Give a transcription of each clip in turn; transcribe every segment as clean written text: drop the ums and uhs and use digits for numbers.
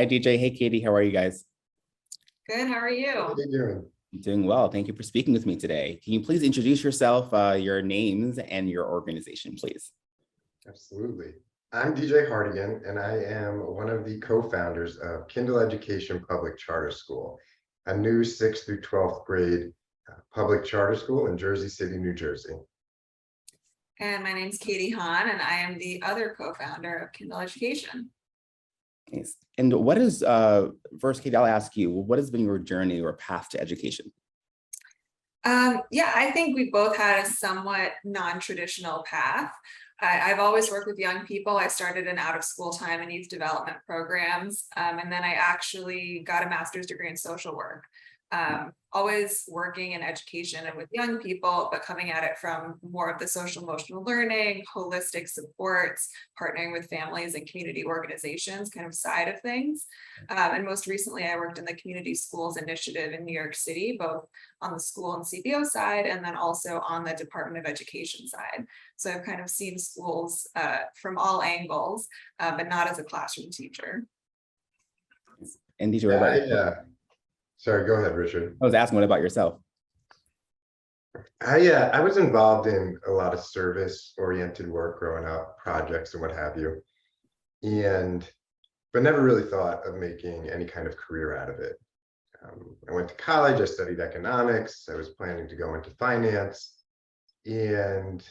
Hi, DJ. Hey, Katie. How are you guys? Good, how are you? How you doing? Doing well. Thank you for speaking with me today. Can you please introduce yourself, your names, and your organization, please? Absolutely. I'm DJ Hartigan, and I am one of the co-founders of Kindle Education Public Charter School, a new 6th through 12th grade public charter school in Jersey City, New Jersey. And my name's Katie Hahn, and I am the other co-founder of Kindle Education. Nice. And what is, first, Katie, I'll ask you, what has been your journey or path to education? Yeah, I think we both had a somewhat non-traditional path. I've always worked with young people. I started in out of school time and youth development programs, and then I actually got a master's degree in social work. Always working in education and with young people, but coming at it from more of the social emotional learning, holistic supports, partnering with families and community organizations kind of side of things. And most recently, I worked in the Community Schools Initiative in New York City, both on the school and CBO side, and then also on the Department of Education side. So I've kind of seen schools from all angles, but not as a classroom teacher. And DJ, Sorry, go ahead, Richard. I was asking, what about yourself? I was involved in a lot of service-oriented work growing up, projects and what have you, but never really thought of making any kind of career out of it. I went to college, I studied economics, I was planning to go into finance, and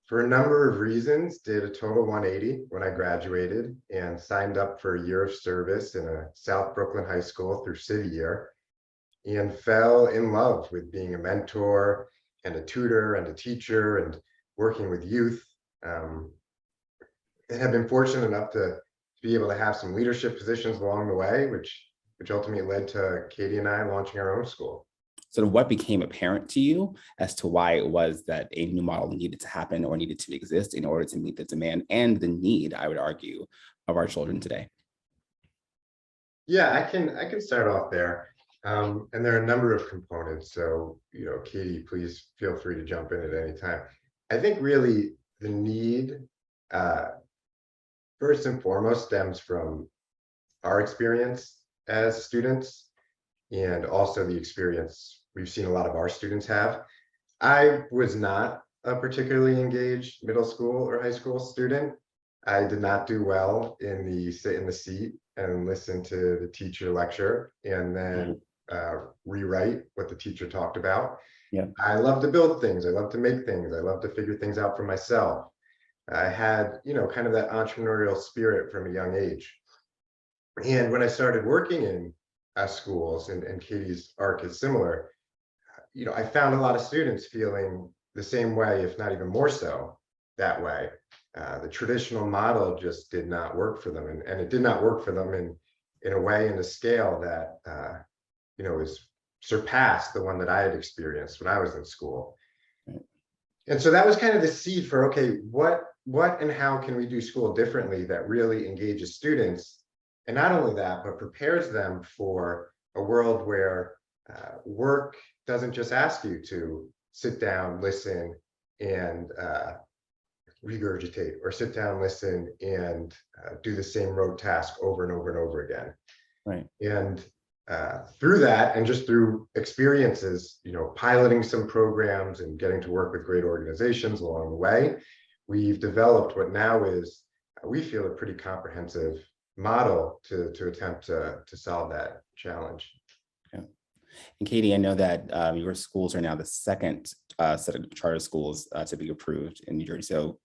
for a number of reasons, did a total 180 when I graduated and signed up for a year of service in a South Brooklyn high school through City Year, and fell in love with being a mentor and a tutor and a teacher and working with youth. And have been fortunate enough to be able to have some leadership positions along the way, which ultimately led to Katie and I launching our own school. So what became apparent to you as to why it was that a new model needed to happen or needed to exist in order to meet the demand and the need, I would argue, of our children today? Yeah, I can start off there. And there are a number of components. So, Katie, please feel free to jump in at any time. I think really the need, first and foremost, stems from our experience as students, and also the experience we've seen a lot of our students have. I was not a particularly engaged middle school or high school student. I did not do well in the sit in the seat and listen to the teacher lecture and then rewrite what the teacher talked about. Yeah. I love to build things. I love to make things. I love to figure things out for myself. I had, kind of that entrepreneurial spirit from a young age. And when I started working in schools, and Katie's arc is similar, I found a lot of students feeling the same way, if not even more so that way. The traditional model just did not work for them, and it did not work for them in a way, in a scale that was surpassed the one that I had experienced when I was in school. Right. And so that was kind of the seed for, okay, what and how can we do school differently that really engages students? And not only that, but prepares them for a world where work doesn't just ask you to sit down, listen, and regurgitate, or sit down, listen, and do the same rote task over and over and over again. Right. And through that, and just through experiences, piloting some programs and getting to work with great organizations along the way, we've developed what now is, we feel, a pretty comprehensive model to attempt to solve that challenge. Yeah. And Katie, I know that your schools are now the second set of charter schools to be approved in New Jersey. So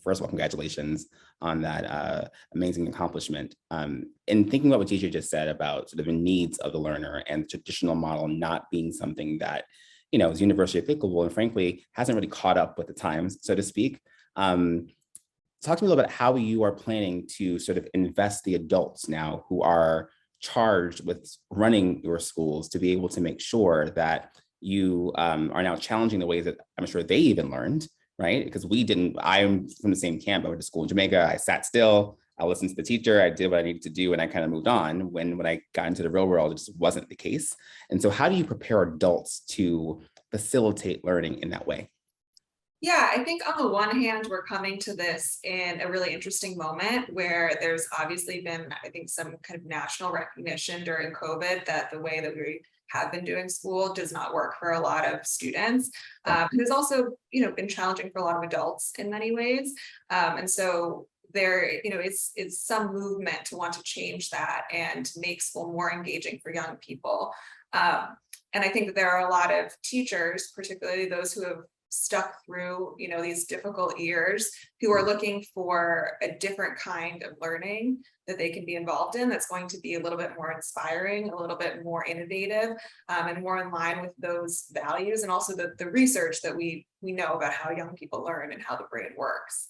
first of all, congratulations on that amazing accomplishment. And thinking about what DJ just said about sort of the needs of the learner and the traditional model not being something that, is universally applicable and frankly hasn't really caught up with the times, so to speak. Talk to me a little bit how you are planning to sort of invest the adults now who are charged with running your schools to be able to make sure that you are now challenging the ways that I'm sure they even learned, right? Because I'm from the same camp. I went to school in Jamaica. I sat still, I listened to the teacher, I did what I needed to do, and I kind of moved on. When I got into the real world, it just wasn't the case. And so how do you prepare adults to facilitate learning in that way? Yeah, I think on the one hand, we're coming to this in a really interesting moment where there's obviously been, I think, some kind of national recognition during COVID that the way that we have been doing school does not work for a lot of students. It has also, been challenging for a lot of adults in many ways. And so there, it's some movement to want to change that and make school more engaging for young people. And I think that there are a lot of teachers, particularly those who have stuck through these difficult years, who are looking for a different kind of learning that they can be involved in that's going to be a little bit more inspiring, a little bit more innovative, and more in line with those values, and also the research that we know about how young people learn and how the brain works.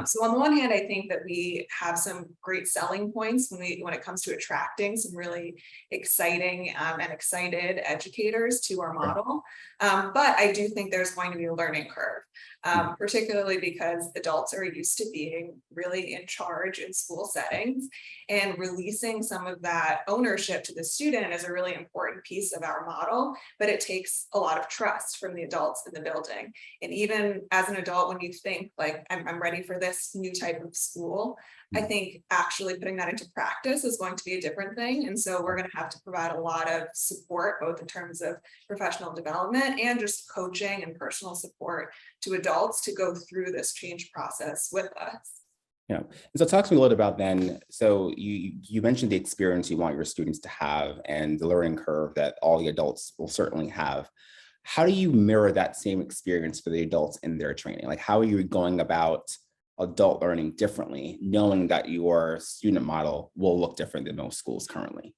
So on the one hand, I think that we have some great selling points when it comes to attracting some really exciting and excited educators to our model. But I do think there's going to be a learning curve, particularly because adults are used to being really in charge in school settings, and releasing some of that ownership to the student is a really important piece of our model, but it takes a lot of trust from the adults in the building. And even as an adult, when you think like, I'm ready for this new type of school, I think actually putting that into practice is going to be a different thing. And so we're going to have to provide a lot of support, both in terms of professional development and just coaching and personal support to adults to go through this change process with us. Yeah. And so talk to me a little about then, so you mentioned the experience you want your students to have and the learning curve that all the adults will certainly have. How do you mirror that same experience for the adults in their training? Like, how are you going about adult learning differently, knowing that your student model will look different than most schools currently?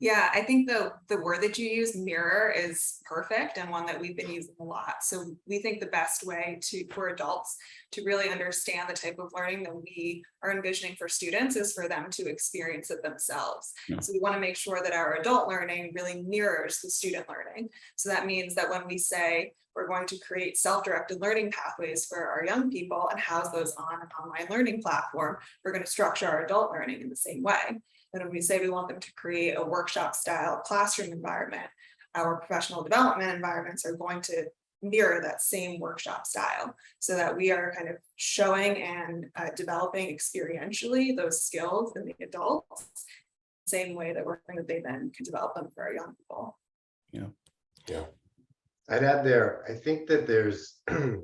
Yeah, I think the word that you use, mirror, is perfect, and one that we've been using a lot. So we think the best way for adults to really understand the type of learning that we are envisioning for students is for them to experience it themselves. Yeah. So we want to make sure that our adult learning really mirrors the student learning. So that means that when we say we're going to create self-directed learning pathways for our young people and house those on an online learning platform, we're going to structure our adult learning in the same way. And when we say we want them to create a workshop style classroom environment, our professional development environments are going to mirror that same workshop style, so that we are kind of showing and developing experientially those skills in the adults, same way that we're going to they then can develop them for our young people. Yeah. I'd add there, I think that there's an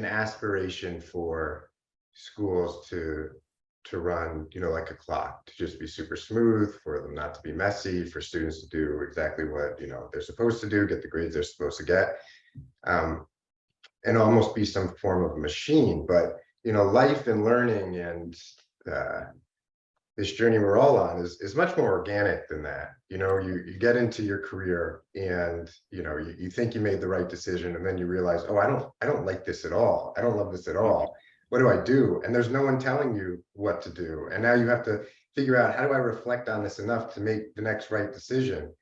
aspiration for schools to run, like a clock, to just be super smooth, for them not to be messy, for students to do exactly what they're supposed to do, get the grades they're supposed to get, and almost be some form of machine. But life and learning and this journey we're all on is much more organic than that. You get into your career and you think you made the right decision, and then you realize, oh, I don't like this at all. I don't love this at all. What do I do? And there's no one telling you what to do. And now you have to figure out, how do I reflect on this enough to make the next right decision?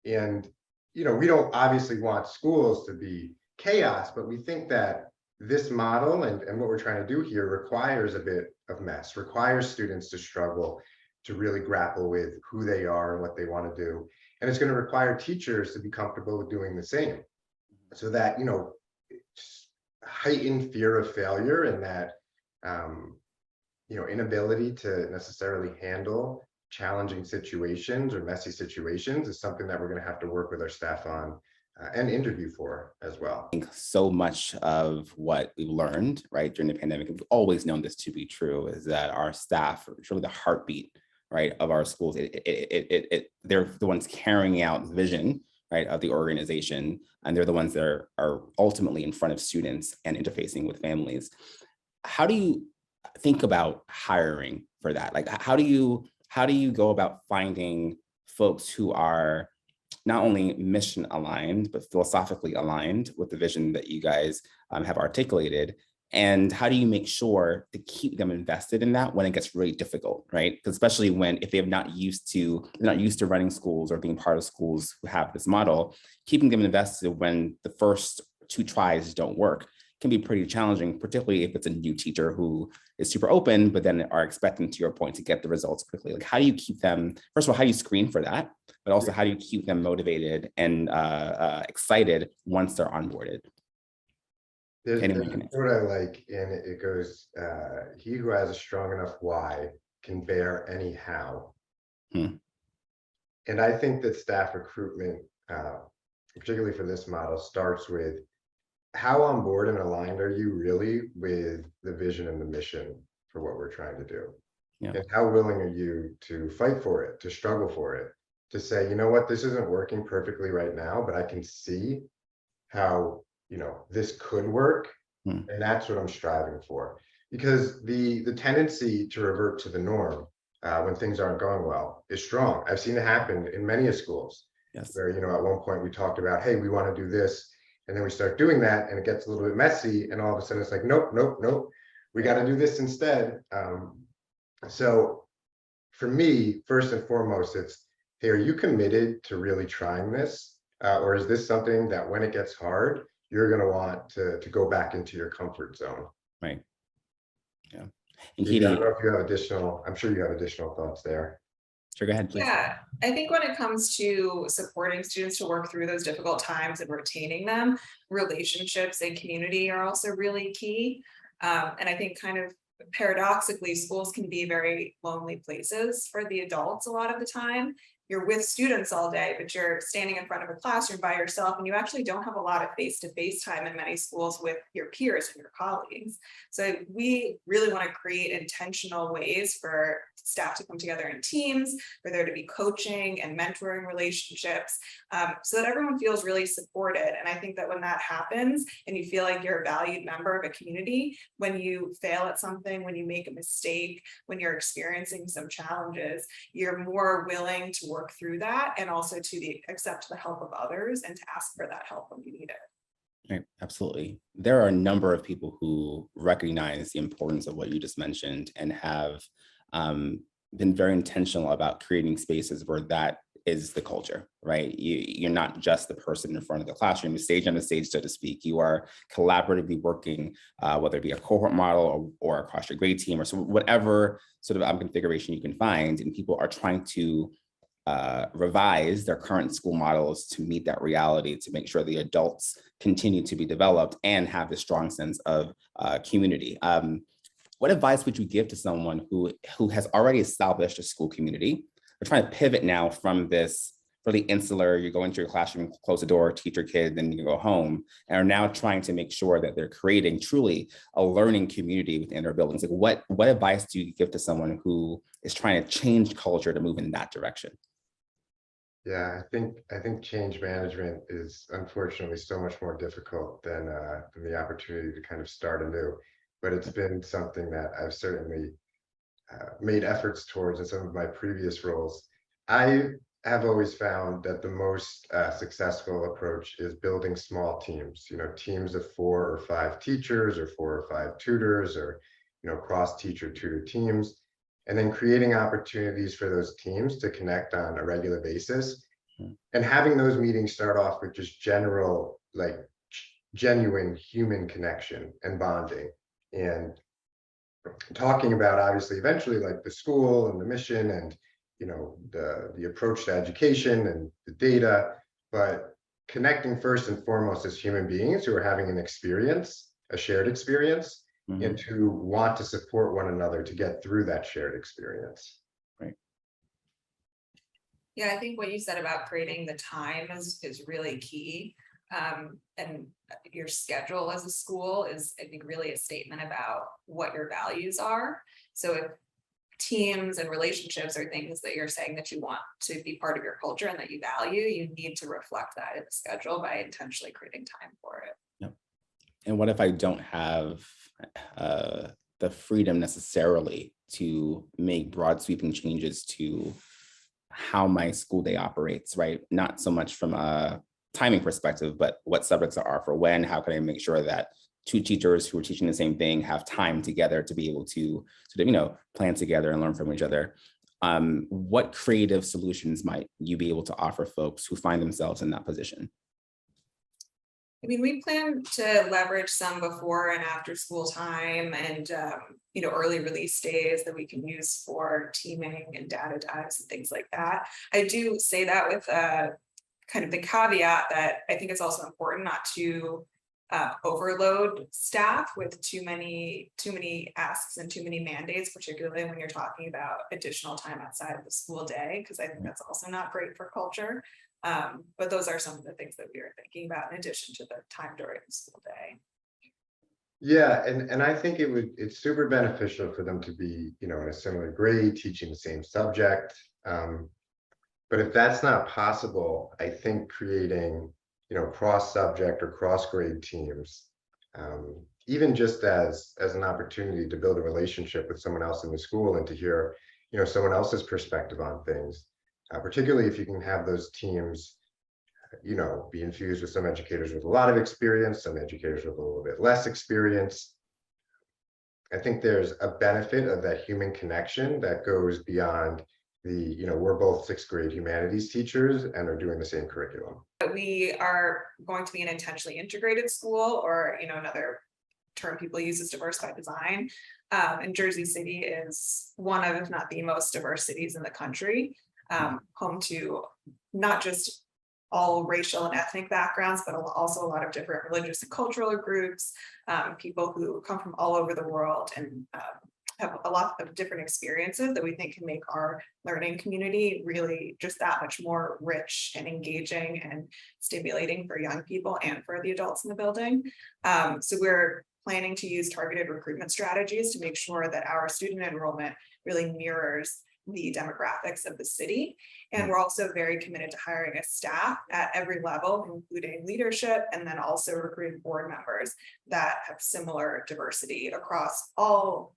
And we don't obviously want schools to be chaos, but we think that this model and what we're trying to do here requires a bit of mess, requires students to struggle, to really grapple with who they are and what they want to do. And it's going to require teachers to be comfortable with doing the same, so that heightened fear of failure and that inability to necessarily handle challenging situations or messy situations is something that we're going to have to work with our staff on and interview for as well. I think so much of what we've learned, right, during the pandemic, we've always known this to be true, is that our staff are truly the heartbeat, right, of our schools. They're the ones carrying out the vision, right, of the organization, and they're the ones that are ultimately in front of students and interfacing with families. How do you think about hiring for that? Like, how do you go about finding folks who are not only mission aligned, but philosophically aligned with the vision that you guys have articulated? And how do you make sure to keep them invested in that when it gets really difficult, right? Because especially if they're not used to running schools or being part of schools who have this model, keeping them invested when the first two tries don't work can be pretty challenging, particularly if it's a new teacher who is super open, but then are expecting, to your point, to get the results quickly. Like, how do you keep them, first of all, how do you screen for that? But also, how do you keep them motivated and excited once they're onboarded? There's Anyone what I like, and it goes, he who has a strong enough why can bear any how. can. And I think that staff recruitment, particularly for this model, starts with how on board and aligned are you really with the vision and the mission for what we're trying to do? Yeah. And how willing are you to fight for it, to struggle for it, to say, you know what, this isn't working perfectly right now, but I can see how, this could work. Hmm. And that's what I'm striving for. Because the tendency to revert to the norm when things aren't going well is strong. I've seen it happen in many schools. Yes. Where, at one point we talked about, hey, we want to do this. And then we start doing that and it gets a little bit messy. And all of a sudden it's like, nope, nope, nope. We got to do this instead. So for me, first and foremost, it's, hey, are you committed to really trying this? Or is this something that when it gets hard, you're going to want to go back into your comfort zone? Right. Yeah. And Katie, I Katie, don't know if you have I'm sure you have additional thoughts there. sure, go ahead, please. Yeah, I think when it comes to supporting students to work through those difficult times and retaining them, relationships and community are also really key. And I think kind of paradoxically, schools can be very lonely places for the adults a lot of the time. You're with students all day, but you're standing in front of a classroom by yourself, and you actually don't have a lot of face-to-face time in many schools with your peers and your colleagues. So we really want to create intentional ways for staff to come together in teams, for there to be coaching and mentoring relationships, so that everyone feels really supported. And I think that when that happens and you feel like you're a valued member of a community, when you fail at something, when you make a mistake, when you're experiencing some challenges, you're more willing to work through that and also to accept the help of others and to ask for that help when you need it. Right, absolutely. There are a number of people who recognize the importance of what you just mentioned and have been very intentional about creating spaces where that is the culture, right? You're not just the person in front of the classroom, the stage on the stage, so to speak. You are collaboratively working, whether it be a cohort model or across your grade team or so whatever sort of configuration you can find, and people are trying to revise their current school models to meet that reality, to make sure the adults continue to be developed and have a strong sense of community. What advice would you give to someone who has already established a school community? We're trying to pivot now from this really insular, you go into your classroom, close the door, teach your kid, then you go home, and are now trying to make sure that they're creating truly a learning community within their buildings. Like what advice do you give to someone who is trying to change culture to move in that direction? Yeah, I think change management is unfortunately so much more difficult than the opportunity to kind of start anew. But it's been something that I've certainly made efforts towards in some of my previous roles. I have always found that the most successful approach is building small teams, teams of 4 or 5 teachers or 4 or 5 tutors, or, cross teacher tutor teams, and then creating opportunities for those teams to connect on a regular basis, and having those meetings start off with just general, like genuine human connection and bonding, and talking about obviously eventually like the school and the mission and the approach to education and the data, but connecting first and foremost as human beings who are having an experience, a shared experience, and to want to support one another to get through that shared experience. Right. Yeah, I think what you said about creating the time is really key. And your schedule as a school is, I think, really a statement about what your values are. So if teams and relationships are things that you're saying that you want to be part of your culture and that you value, you need to reflect that in the schedule by intentionally creating time for it. Yep. And what if I don't have the freedom necessarily to make broad sweeping changes to how my school day operates, right? Not so much from a timing perspective, but what subjects are for when, how can I make sure that 2 teachers who are teaching the same thing have time together to be able to sort of, plan together and learn from each other. What creative solutions might you be able to offer folks who find themselves in that position? I mean, we plan to leverage some before and after school time and, early release days that we can use for teaming and data dives and things like that. I do say that with kind of the caveat that I think it's also important not to overload staff with too many asks and too many mandates, particularly when you're talking about additional time outside of the school day, because I think that's also not great for culture. But those are some of the things that we are thinking about in addition to the time during the school day. Yeah, and I think it's super beneficial for them to be, in a similar grade, teaching the same subject. But if that's not possible, I think creating, cross-subject or cross-grade teams, even just as an opportunity to build a relationship with someone else in the school and to hear, someone else's perspective on things, particularly if you can have those teams, be infused with some educators with a lot of experience, some educators with a little bit less experience. I think there's a benefit of that human connection that goes beyond we're both 6th grade humanities teachers and are doing the same curriculum. We are going to be an intentionally integrated school, or another term people use is diverse by design. And Jersey City is one of, if not the most diverse cities in the country, home to not just all racial and ethnic backgrounds, but also a lot of different religious and cultural groups, people who come from all over the world and have a lot of different experiences that we think can make our learning community really just that much more rich and engaging and stimulating for young people and for the adults in the building. So we're planning to use targeted recruitment strategies to make sure that our student enrollment really mirrors the demographics of the city. And we're also very committed to hiring a staff at every level, including leadership, and then also recruiting board members that have similar diversity across all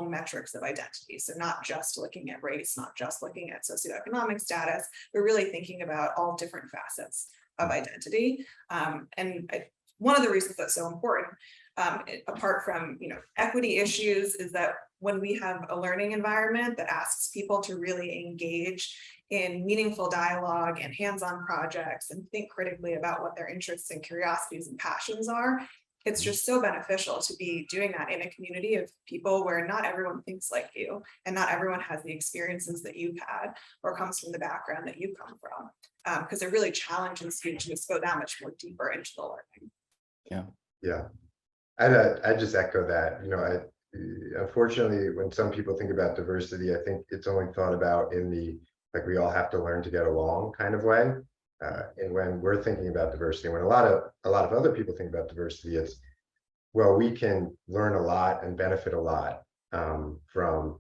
metrics of identity. So not just looking at race, not just looking at socioeconomic status, but really thinking about all different facets of identity. One of the reasons that's so important, apart from equity issues, is that when we have a learning environment that asks people to really engage in meaningful dialogue and hands-on projects and think critically about what their interests and curiosities and passions are, it's just so beneficial to be doing that in a community of people where not everyone thinks like you and not everyone has the experiences that you've had or comes from the background that you come from, because it really challenges you to just go that much more deeper into the learning. Yeah, I just echo that. Unfortunately, when some people think about diversity, I think it's only thought about in the like we all have to learn to get along kind of way. And when we're thinking about diversity, when a lot of other people think about diversity, it's, well, we can learn a lot and benefit a lot from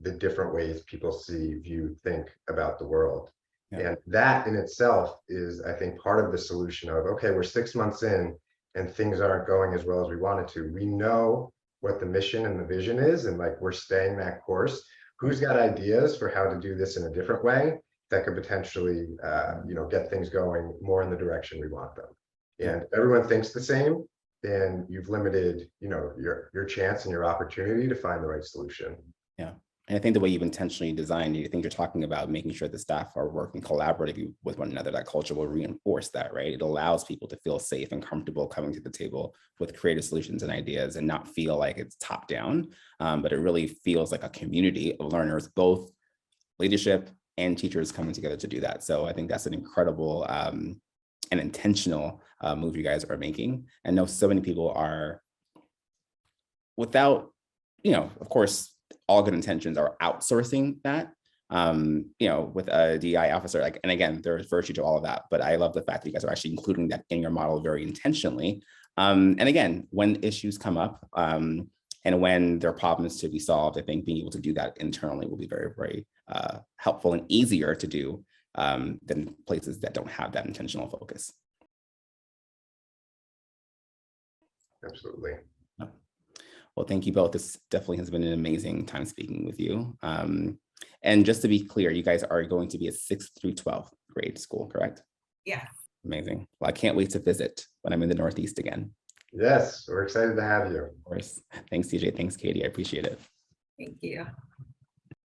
the different ways people see, view, think about the world. And that in itself is, I think, part of the solution of, okay, we're 6 months in and things aren't going as well as we wanted to. We know what the mission and the vision is, and like we're staying that course. Who's got ideas for how to do this in a different way that could potentially get things going more in the direction we want them? And everyone thinks the same, then you've limited your chance and your opportunity to find the right solution. And I think the way you've intentionally designed it, I think you're talking about making sure the staff are working collaboratively with one another. That culture will reinforce that, right? It allows people to feel safe and comfortable coming to the table with creative solutions and ideas and not feel like it's top down, but it really feels like a community of learners, both leadership and teachers coming together to do that. So I think that's an incredible and intentional move you guys are making. And I know so many people are, without, of course, all good intentions, are outsourcing that, with a DEI officer, and again, there's virtue to all of that, but I love the fact that you guys are actually including that in your model very intentionally. And again, when issues come up and when there are problems to be solved, I think being able to do that internally will be very, very helpful and easier to do than places that don't have that intentional focus. Absolutely. Well, thank you both. This definitely has been an amazing time speaking with you. And just to be clear, you guys are going to be a 6th through 12th grade school, correct? Yeah. Amazing. Well, I can't wait to visit when I'm in the Northeast again. Yes, we're excited to have you. Of course. Thanks, CJ. Thanks, Katie. I appreciate it. Thank you.